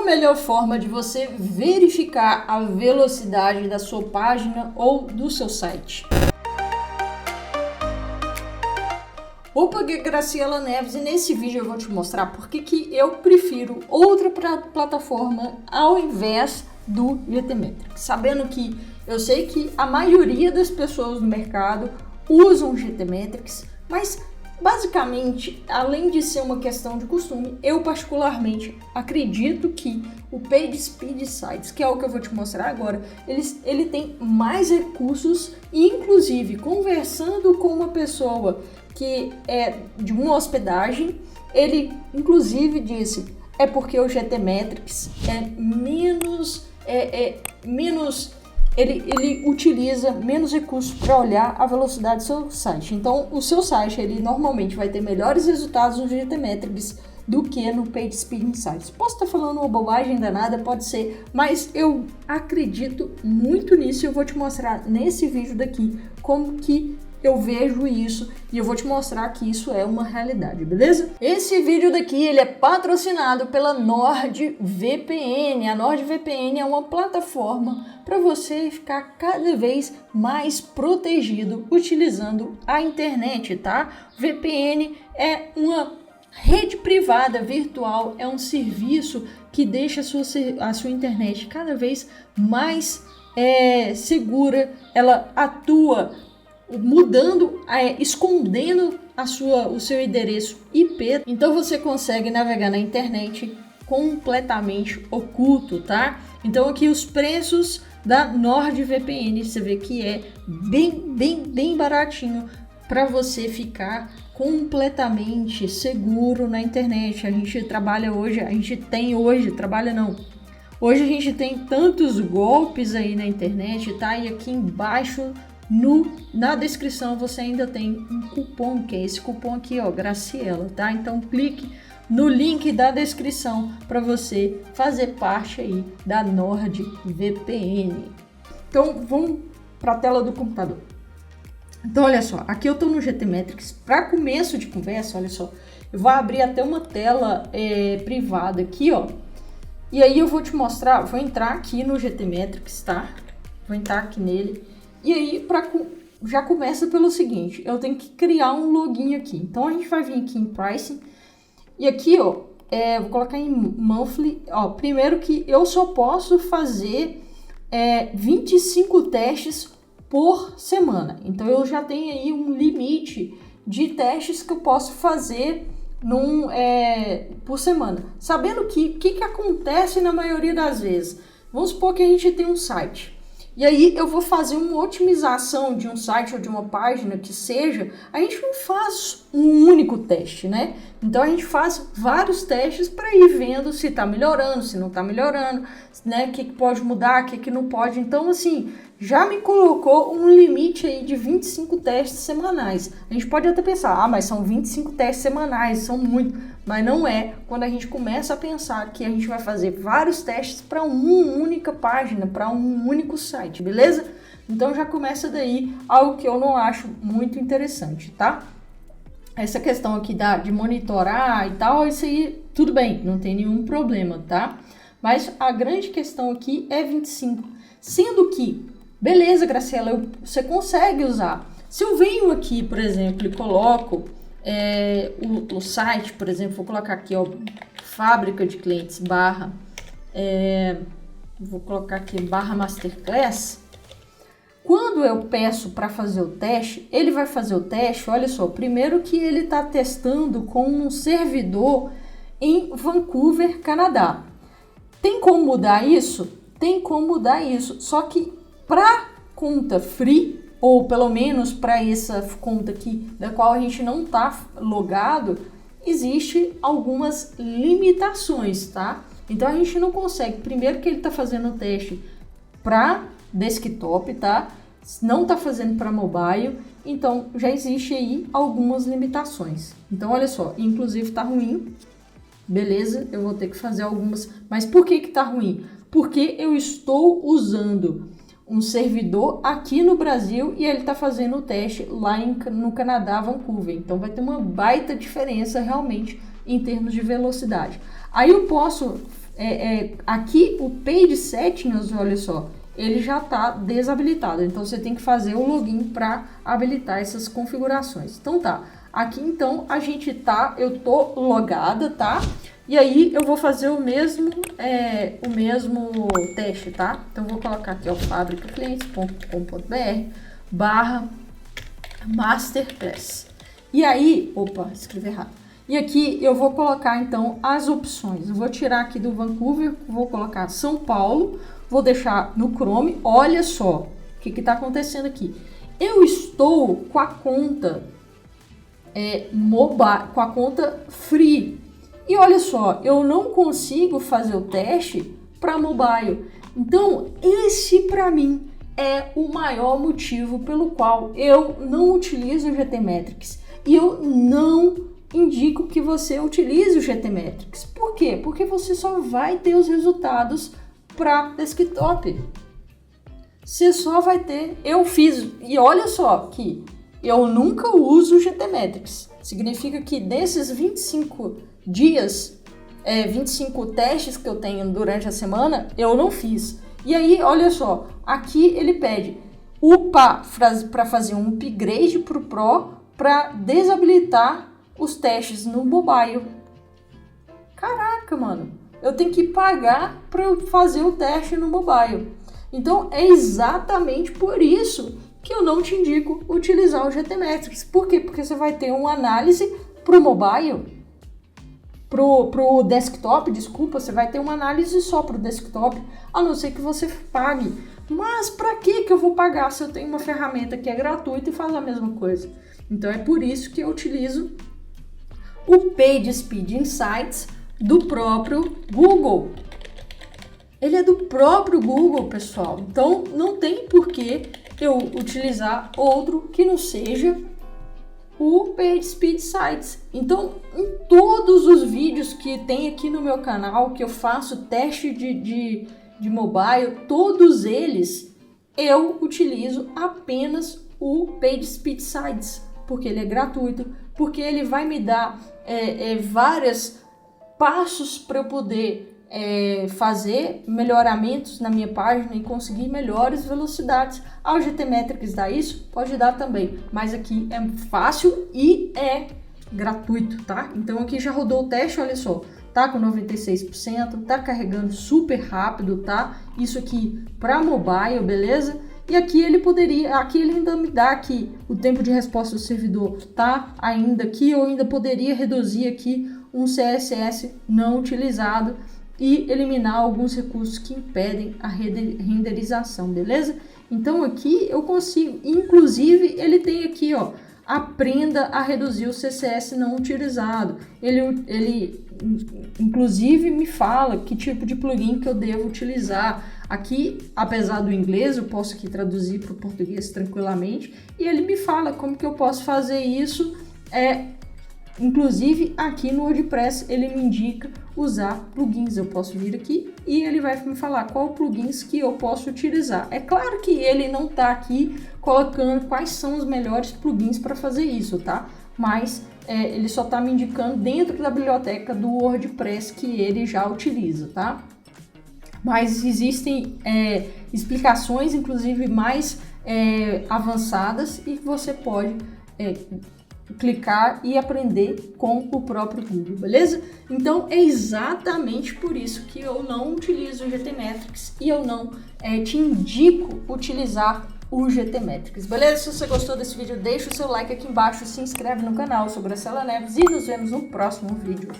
a melhor forma de você verificar a velocidade da sua página ou do seu site? Opa, aqui é Graciela Neves e nesse vídeo eu vou te mostrar por que eu prefiro outra plataforma ao invés do GTmetrix. Sabendo que eu sei que a maioria das pessoas no mercado usam GTmetrix, mas basicamente, além de ser uma questão de costume, eu particularmente acredito que o PageSpeed Sites, que é o que eu vou te mostrar agora, ele tem mais recursos e inclusive conversando com uma pessoa que é de uma hospedagem, ele inclusive disse, é porque o GTmetrix é menos ele utiliza menos recursos para olhar a velocidade do seu site. Então, o seu site ele normalmente vai ter melhores resultados no GTmetrix do que no PageSpeed Insights. Posso estar falando uma bobagem danada, pode ser, mas eu acredito muito nisso e eu vou te mostrar nesse vídeo daqui como que eu vejo isso e eu vou te mostrar que isso é uma realidade, beleza? Esse vídeo daqui ele é patrocinado pela NordVPN. A NordVPN é uma plataforma para você ficar cada vez mais protegido utilizando a internet, tá? VPN é uma rede privada virtual, é um serviço que deixa a sua internet cada vez mais segura, ela atua escondendo o seu endereço IP, então você consegue navegar na internet completamente oculto, tá? Então aqui os preços da NordVPN, você vê que é bem baratinho para você ficar completamente seguro na internet. Hoje a gente tem tantos golpes aí na internet, tá? E aqui embaixo na descrição você ainda tem um cupom, que é esse cupom aqui, ó, Graciela, tá? Então clique no link da descrição para você fazer parte aí da NordVPN. Então vamos para a tela do computador. Então olha só, aqui eu estou no GTmetrix. Para começo de conversa, olha só, eu vou abrir até uma tela privada aqui, ó. E aí eu vou te mostrar, vou entrar aqui no GTmetrix, tá? Vou entrar aqui nele. E aí, já começa pelo seguinte, eu tenho que criar um login aqui. Então, a gente vai vir aqui em Pricing. E aqui, ó, vou colocar em Monthly. Ó, primeiro que eu só posso fazer 25 testes por semana. Então, eu já tenho aí um limite de testes que eu posso fazer por semana. Sabendo que o que acontece na maioria das vezes? Vamos supor que a gente tem um site. E aí eu vou fazer uma otimização de um site ou de uma página que seja, a gente não faz um único teste, né? Então a gente faz vários testes para ir vendo se está melhorando, se não está melhorando, né? O que pode mudar, o que não pode. Então assim, já me colocou um limite aí de 25 testes semanais. A gente pode até pensar, mas são 25 testes semanais, são muito. Mas não é quando a gente começa a pensar que a gente vai fazer vários testes para uma única página, para um único site, beleza? Então já começa daí algo que eu não acho muito interessante, tá? Essa questão aqui de monitorar e tal, isso aí tudo bem, não tem nenhum problema, tá? Mas a grande questão aqui é 25. Sendo que, beleza, Graciela, você consegue usar. Se eu venho aqui, por exemplo, e coloco o site, por exemplo, vou colocar aqui, ó, fábrica de clientes vou colocar aqui barra masterclass. Quando eu peço para fazer o teste, ele vai fazer o teste, olha só, primeiro que ele está testando com um servidor em Vancouver, Canadá. Tem como mudar isso? Tem como mudar isso, só que para conta free, ou pelo menos para essa conta aqui, da qual a gente não está logado, existe algumas limitações, tá? Então a gente não consegue, primeiro que ele está fazendo o teste para desktop, tá? Não está fazendo para mobile, então já existe aí algumas limitações. Então olha só, inclusive está ruim, beleza? Eu vou ter que fazer algumas, mas por que está ruim? Porque eu estou usando um servidor aqui no Brasil e ele está fazendo o teste lá no Canadá, Vancouver. Então vai ter uma baita diferença realmente em termos de velocidade. Aí eu posso aqui o Page Settings, olha só, ele já está desabilitado. Então você tem que fazer o login para habilitar essas configurações. Então tá, aqui então eu tô logada, tá? E aí eu vou fazer o mesmo teste, tá? Então vou colocar aqui, ó, fabricaclientes.com.br/masterclass. E aí, escrevi errado. E aqui eu vou colocar então as opções. Eu vou tirar aqui do Vancouver, vou colocar São Paulo, vou deixar no Chrome. Olha só o que está acontecendo aqui. Eu estou com a conta mobile, com a conta free. E olha só, eu não consigo fazer o teste para mobile. Então, esse para mim é o maior motivo pelo qual eu não utilizo o GTmetrix. E eu não indico que você utilize o GTmetrix. Por quê? Porque você só vai ter os resultados para desktop. Você só vai ter... Eu fiz... E olha só que eu nunca uso o GTmetrix. Significa que desses 25 dias, 25 testes que eu tenho durante a semana, eu não fiz. E aí, olha só, aqui ele pede para fazer um upgrade para o Pro para desabilitar os testes no mobile. Caraca, mano, eu tenho que pagar para fazer o teste no mobile. Então, é exatamente por isso que eu não te indico utilizar o GTmetrix. Por quê? Porque você vai ter uma análise para o mobile, pro desktop, desculpa, você vai ter uma análise só para o desktop, a não ser que você pague. Mas para que eu vou pagar se eu tenho uma ferramenta que é gratuita e faz a mesma coisa? Então é por isso que eu utilizo o PageSpeed Insights do próprio Google. Ele é do próprio Google, pessoal. Então não tem por que eu utilizar outro que não seja o PageSpeed Insights. Então, em todos os vídeos que tem aqui no meu canal, que eu faço teste de mobile, todos eles eu utilizo apenas o PageSpeed Insights, porque ele é gratuito, porque ele vai me dar vários passos para eu poder fazer melhoramentos na minha página e conseguir melhores velocidades. O GTmetrix dá isso? Pode dar também, mas aqui é fácil e é gratuito, tá? Então aqui já rodou o teste, olha só, tá com 96%, tá carregando super rápido, tá? Isso aqui para mobile, beleza? E aqui ele ainda me dá aqui o tempo de resposta do servidor, tá? Ainda aqui eu ainda poderia reduzir aqui um CSS não utilizado e eliminar alguns recursos que impedem a renderização, beleza? Então aqui eu consigo, inclusive ele tem aqui, ó, aprenda a reduzir o CSS não utilizado. Ele inclusive me fala que tipo de plugin que eu devo utilizar. Aqui, apesar do inglês, eu posso aqui traduzir para o português tranquilamente e ele me fala como que eu posso fazer isso. Inclusive aqui no WordPress ele me indica usar plugins. Eu posso vir aqui e ele vai me falar qual plugins que eu posso utilizar. É claro que ele não está aqui colocando quais são os melhores plugins para fazer isso, tá? Mas ele só está me indicando dentro da biblioteca do WordPress que ele já utiliza, tá? Mas existem explicações, inclusive mais avançadas, e você pode clicar e aprender com o próprio Google, beleza? Então é exatamente por isso que eu não utilizo o GTmetrix e eu não te indico utilizar o GTmetrix, beleza? Se você gostou desse vídeo, deixa o seu like aqui embaixo, se inscreve no canal. Eu sou Graciela Neves e nos vemos no próximo vídeo.